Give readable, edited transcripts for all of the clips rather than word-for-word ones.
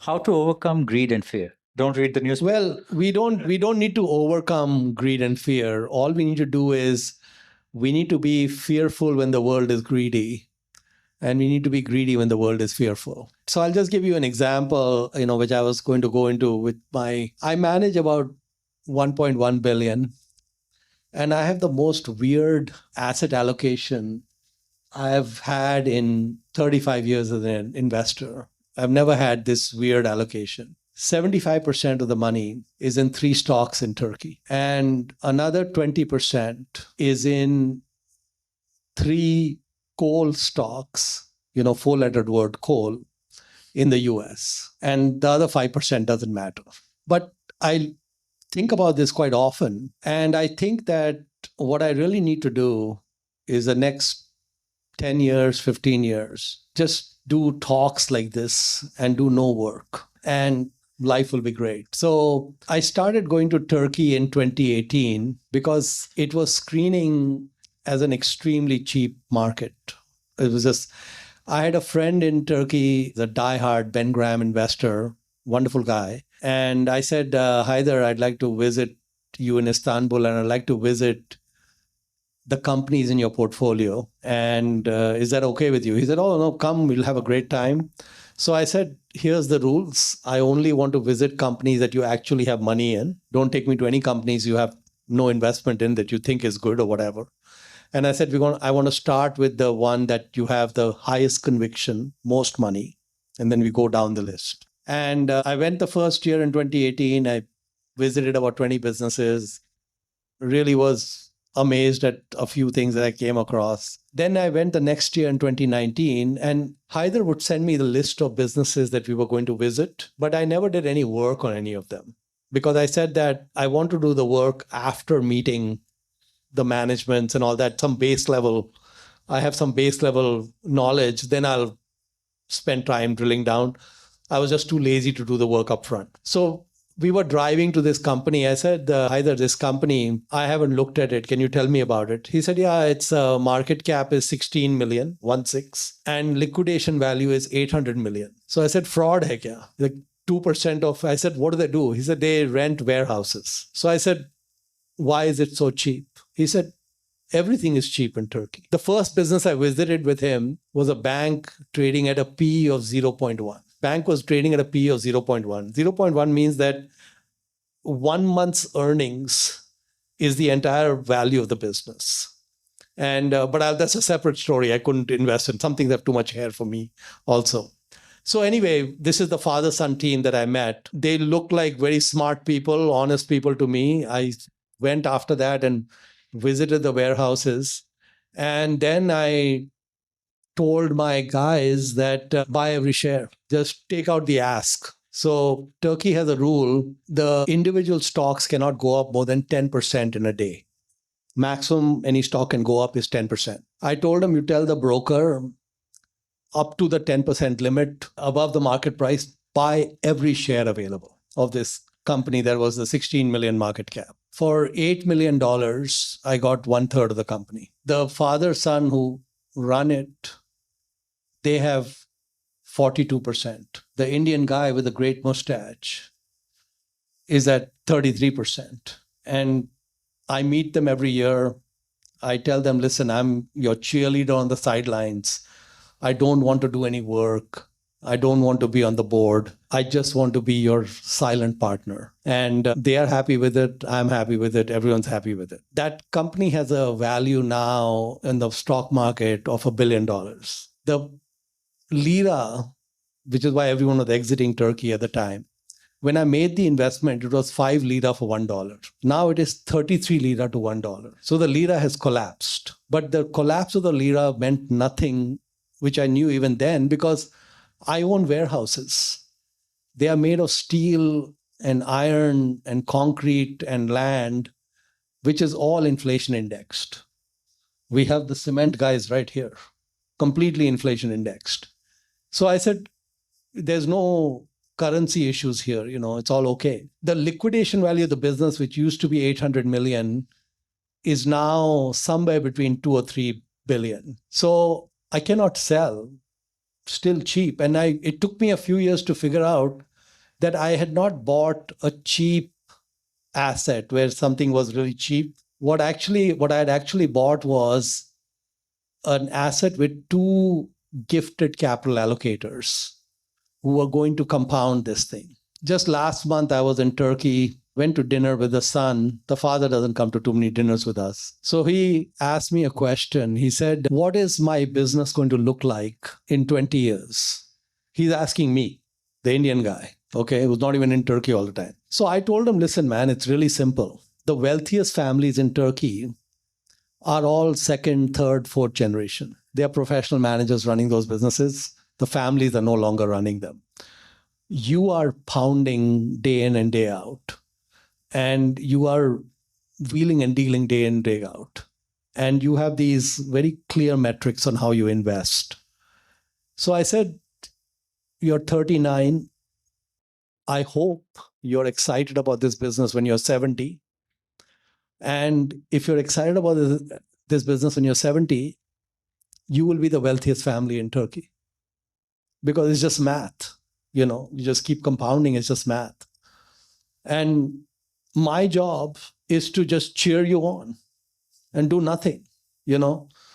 How to overcome greed and fear? Don't read the news. Well, we don't need to overcome greed and fear. All we need to do is we need to be fearful when the world is greedy, and we need to be greedy when the world is fearful. So I'll just give you an example, which I was going to go into with I manage about 1.1 billion, and I have the most weird asset allocation I've had in 35 years as an investor. I've never had this weird allocation. 75% of the money is in 3 stocks in Turkey, and another 20% is in 3 coal stocks, 4-lettered word coal, in the US. And the other 5% doesn't matter. But I think about this quite often. And I think that what I really need to do is the next 10 years, 15 years, just do talks like this and do no work. And life will be great. So I started going to Turkey in 2018 because it was screening as an extremely cheap market. It was just, I had a friend in Turkey, the diehard Ben Graham investor, wonderful guy. And I said, Haider, I'd like to visit you in Istanbul, and I'd like to visit the companies in your portfolio. And is that okay with you? He said, oh, no, come, we'll have a great time. So I said, here's the rules. I only want to visit companies that you actually have money in. Don't take me to any companies you have no investment in that you think is good or whatever. And I said, I want to start with the one that you have the highest conviction, most money, and then we go down the list. And I went the first year in 2018. I visited about 20 businesses, really was amazed at a few things that I came across. Then I went the next year in 2019, and Haider would send me the list of businesses that we were going to visit, but I never did any work on any of them because I said that I want to do the work after meeting the managements and all that, some base level. I have some base level knowledge, then I'll spend time drilling down. I was just too lazy to do the work up front. So we were driving to this company. I said, Haider, this company, I haven't looked at it. Can you tell me about it? He said, yeah, its market cap is 16 million, 1-6, and liquidation value is 800 million. So I said, fraud hai kya? Like 2% of, I said, what do they do? He said, they rent warehouses. So I said, why is it so cheap? He said, everything is cheap in Turkey. The first business I visited with him was a bank trading at a P of 0.1. Bank was trading at a P of 0.1. 0.1 means that 1 month's earnings is the entire value of the business. And but that's a separate story. I couldn't invest in something that have too much hair for me also. So anyway, this is the father-son team that I met. They look like very smart people, honest people to me. I went after that and visited the warehouses. And then I told my guys that buy every share, just take out the ask. So Turkey has a rule, the individual stocks cannot go up more than 10% in a day. Maximum any stock can go up is 10%. I told them, you tell the broker up to the 10% limit above the market price, buy every share available of this company that was the 16 million market cap. For $8 million, I got 1/3 of the company. The father, son who run it, they have 42%. The Indian guy with a great mustache is at 33%. And I meet them every year. I tell them, listen, I'm your cheerleader on the sidelines. I don't want to do any work. I don't want to be on the board. I just want to be your silent partner. And they are happy with it. I'm happy with it. Everyone's happy with it. That company has a value now in the stock market of $1 billion. The lira, which is why everyone was exiting Turkey at the time, when I made the investment, it was 5 lira for $1. Now it is 33 lira to $1. So the lira has collapsed. But the collapse of the lira meant nothing, which I knew even then, because I own warehouses. They are made of steel and iron and concrete and land, which is all inflation indexed. We have the cement guys right here, completely inflation indexed. So I said, there's no currency issues here, it's all okay. The liquidation value of the business, which used to be 800 million, is now somewhere between 2 or 3 billion. So I cannot sell, still cheap. And it took me a few years to figure out that I had not bought a cheap asset where something was really cheap. What I had actually bought was an asset with two gifted capital allocators who were going to compound this thing. Just last month, I was in Turkey, went to dinner with the son. The father doesn't come to too many dinners with us. So he asked me a question. He said, "What is my business going to look like in 20 years?" He's asking me, the Indian guy, okay, who's not even in Turkey all the time. So I told him, listen, man, it's really simple. The wealthiest families in Turkey are all second, third, fourth generation. They are professional managers running those businesses. The families are no longer running them. You are pounding day in and day out, and you are wheeling and dealing day in, day out. And you have these very clear metrics on how you invest. So I said, you're 39. I hope you're excited about this business when you're 70. And if you're excited about this business when you're 70, you will be the wealthiest family in Turkey. Because it's just math. You just keep compounding, it's just math. And my job is to just cheer you on and do nothing.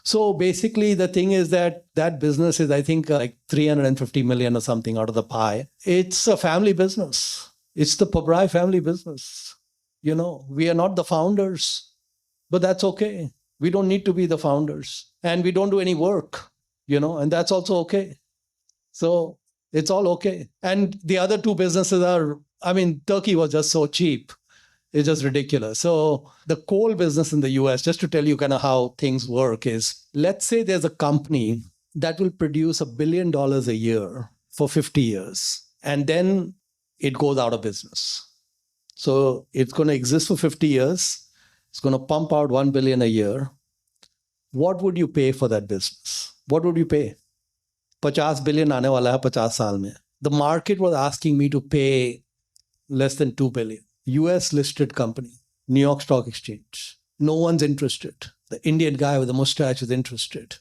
So basically, the thing is that business is, I think, like 350 million or something out of the pie. It's a family business. It's the Pabrai family business. We are not the founders, but that's okay. We don't need to be the founders, and we don't do any work, and that's also okay. So it's all okay. And the other two businesses Turkey was just so cheap. It's just ridiculous. So the coal business in the US, just to tell you kind of how things work, is let's say there's a company that will produce $1 billion a year for 50 years, and then it goes out of business. So it's going to exist for 50 years. It's going to pump out 1 billion a year. What would you pay for that business? What would you pay? 50 billion aane wala hai 50 saal mein. The market was asking me to pay less than 2 billion. US listed company, New York Stock Exchange. No one's interested. The Indian guy with the mustache is interested.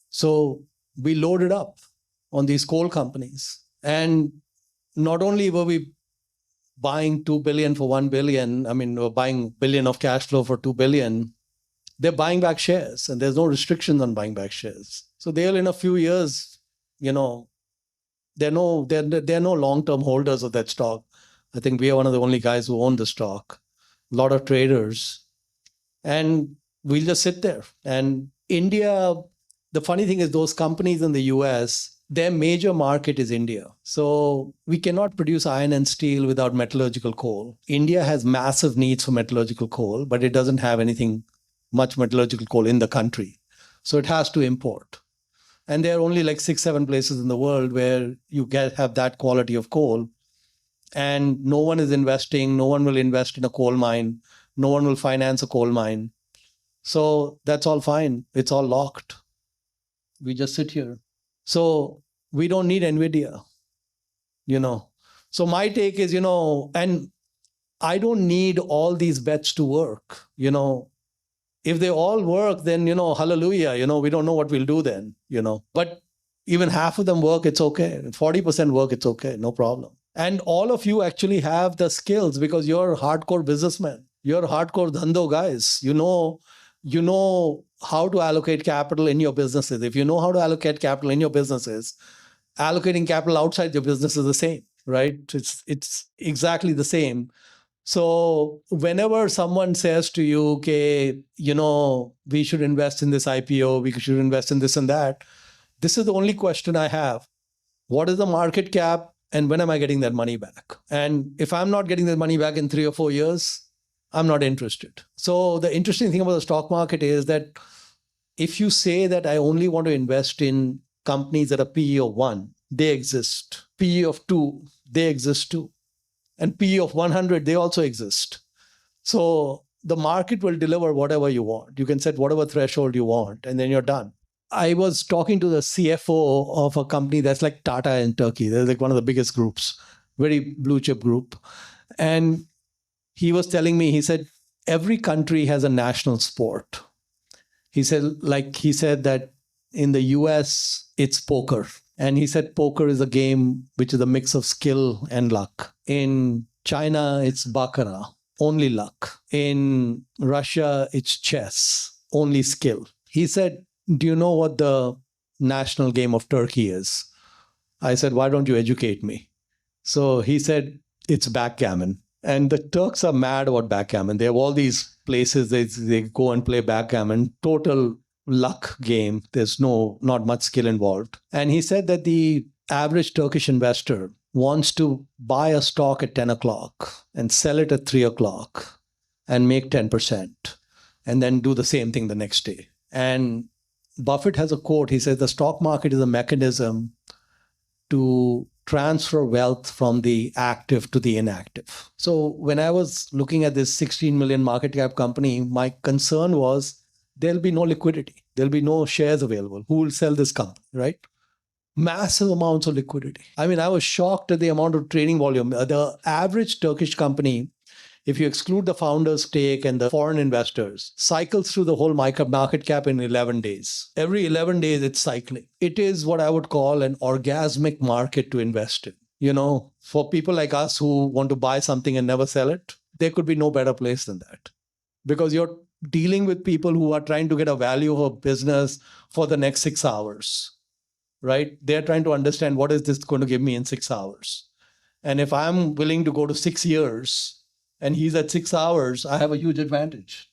So we loaded up on these coal companies. And not only were we buying 2 billion for 1 billion, we're buying billion of cash flow for 2 billion, they're buying back shares, and there's no restrictions on buying back shares. So they'll, in a few years, they're no long-term holders of that stock. I think we are one of the only guys who own the stock. A lot of traders. And we'll just sit there. And India, the funny thing is those companies in the US, their major market is India. So we cannot produce iron and steel without metallurgical coal. India has massive needs for metallurgical coal, but it doesn't have much metallurgical coal in the country. So it has to import. And there are only like 6-7 places in the world where you have that quality of coal. And no one is investing. No one will invest in a coal mine. No one will finance a coal mine. So that's all fine. It's all locked. We just sit here. So we don't need NVIDIA, So my take is, and I don't need all these bets to work, If they all work, then, hallelujah, we don't know what we'll do then, But even half of them work, it's okay. 40% work, it's okay. No problem. And all of you actually have the skills because you're hardcore businessmen. You're hardcore dhando guys. You know how to allocate capital in your businesses. If you know how to allocate capital in your businesses, allocating capital outside your business is the same, right? It's exactly the same. So whenever someone says to you, okay, we should invest in this IPO, we should invest in this and that, this is the only question I have. What is the market cap? And when am I getting that money back? And if I'm not getting that money back in 3 or 4 years, I'm not interested. So the interesting thing about the stock market is that if you say that I only want to invest in companies that are PE of 1, they exist. PE of 2, they exist too. And PE of 100, they also exist. So the market will deliver whatever you want. You can set whatever threshold you want, and then you're done. I was talking to the CFO of a company that's like Tata in Turkey. They're like one of the biggest groups, very blue chip group. And he was telling me, he said, every country has a national sport. He said that in the US, it's poker. And he said poker is a game which is a mix of skill and luck. In China, it's baccarat, only luck. In Russia, it's chess, only skill. He said, do you know what the national game of Turkey is? I said, why don't you educate me? So he said, it's backgammon. And the Turks are mad about backgammon. They have all these places they go and play backgammon, total luck game. There's not much skill involved. And he said that the average Turkish investor wants to buy a stock at 10 o'clock and sell it at 3 o'clock and make 10% and then do the same thing the next day. And Buffett has a quote. He says the stock market is a mechanism to transfer wealth from the active to the inactive. So when I was looking at this 16 million market cap company, my concern was there'll be no liquidity. There'll be no shares available. Who will sell this company, right? Massive amounts of liquidity. I mean, I was shocked at the amount of trading volume. The average Turkish company, if you exclude the founder's stake and the foreign investors, cycles through the whole market cap in 11 days. Every 11 days, it's cycling. It is what I would call an orgasmic market to invest in. You know, for people like us who want to buy something and never sell it, there could be no better place than that. Because you're dealing with people who are trying to get a value of a business for the next 6 hours, right? They're trying to understand what is this going to give me in 6 hours. And if I'm willing to go to 6 years, and he's at 6 hours, I have a huge advantage.